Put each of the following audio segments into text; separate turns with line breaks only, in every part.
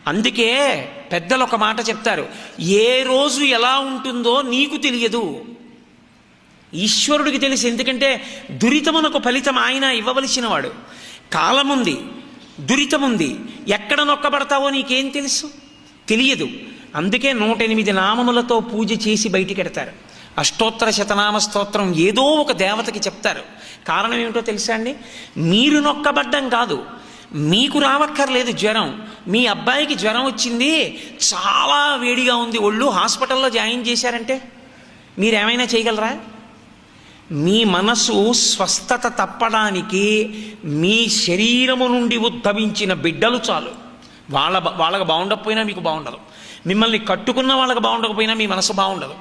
అందుకే పెద్దలు ఒక మాట చెప్తారు, ఏ రోజు ఎలా ఉంటుందో నీకు తెలియదు, ఈశ్వరుడికి తెలుసు. ఎందుకంటే దురితమునకు ఫలితం ఆయన ఇవ్వవలసిన వాడు. కాలముంది, దురితముంది, ఎక్కడ నొక్కబడతావో నీకేం తెలుసు? తెలియదు. అందుకే 108 నామములతో పూజ చేసి బయటికెడతారు. అష్టోత్తర శతనామ స్తోత్రం ఏదో ఒక దేవతకి చెప్తారు. కారణం ఏమిటో తెలుసా అండి? మీరు నొక్కబడ్డం కాదు, మీకు రావక్కర్లేదు జ్వరం. మీ అబ్బాయికి జ్వరం వచ్చింది, చాలా వేడిగా ఉంది ఒళ్ళు, హాస్పిటల్లో జాయిన్ చేశారంటే మీరేమైనా చేయగలరా? మీ మనసు స్వస్థత తప్పడానికి మీ శరీరము నుండి ఉద్భవించిన బిడ్డలు చాలు. వాళ్ళకు బాగుండకపోయినా మీకు బాగుండదు, మిమ్మల్ని కట్టుకున్న వాళ్ళకి బాగుండకపోయినా మీ మనసు బాగుండదు.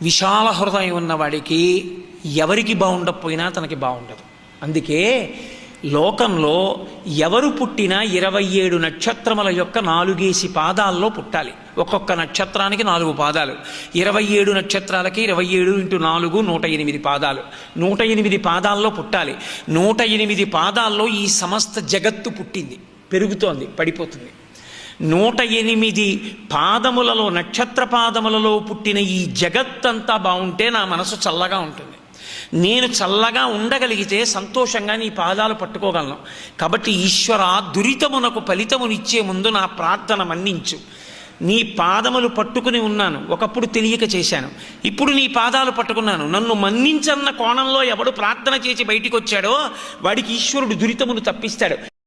విశాల హృదయం ఉన్నవాడికి ఎవరికి బాగుండకపోయినా తనకి బాగుండదు. అందుకే లోకంలో ఎవరు పుట్టినా 27 నక్షత్రముల యొక్క 4 పాదాల్లో పుట్టాలి. ఒక్కొక్క నక్షత్రానికి 4 పాదాలు. 27 నక్షత్రాలకి 27 × 4 108 పాదాలు. 108 పాదాల్లో పుట్టాలి. 108 పాదాల్లో ఈ సమస్త జగత్తు పుట్టింది, పెరుగుతోంది, పడిపోతుంది. 108 పాదములలో, నక్షత్ర పాదములలో పుట్టిన ఈ జగత్తంతా బాగుంటే నా మనసు చల్లగా ఉంటుంది. నేను చల్లగా ఉండగలిగితే సంతోషంగా నీ పాదాలు పట్టుకోగలను. కాబట్టి ఈశ్వర, దురితమునకు ఫలితమునిచ్చే ముందు నా ప్రార్థన మన్నించు. నీ పాదములు పట్టుకుని ఉన్నాను, ఒకప్పుడు తెలియక చేశాను, ఇప్పుడు నీ పాదాలు పట్టుకున్నాను, నన్ను మన్నించన్న కోణంలో ఎవడు ప్రార్థన చేసి బయటికి వచ్చాడో వాడికి ఈశ్వరుడు దురితమును తప్పిస్తాడు.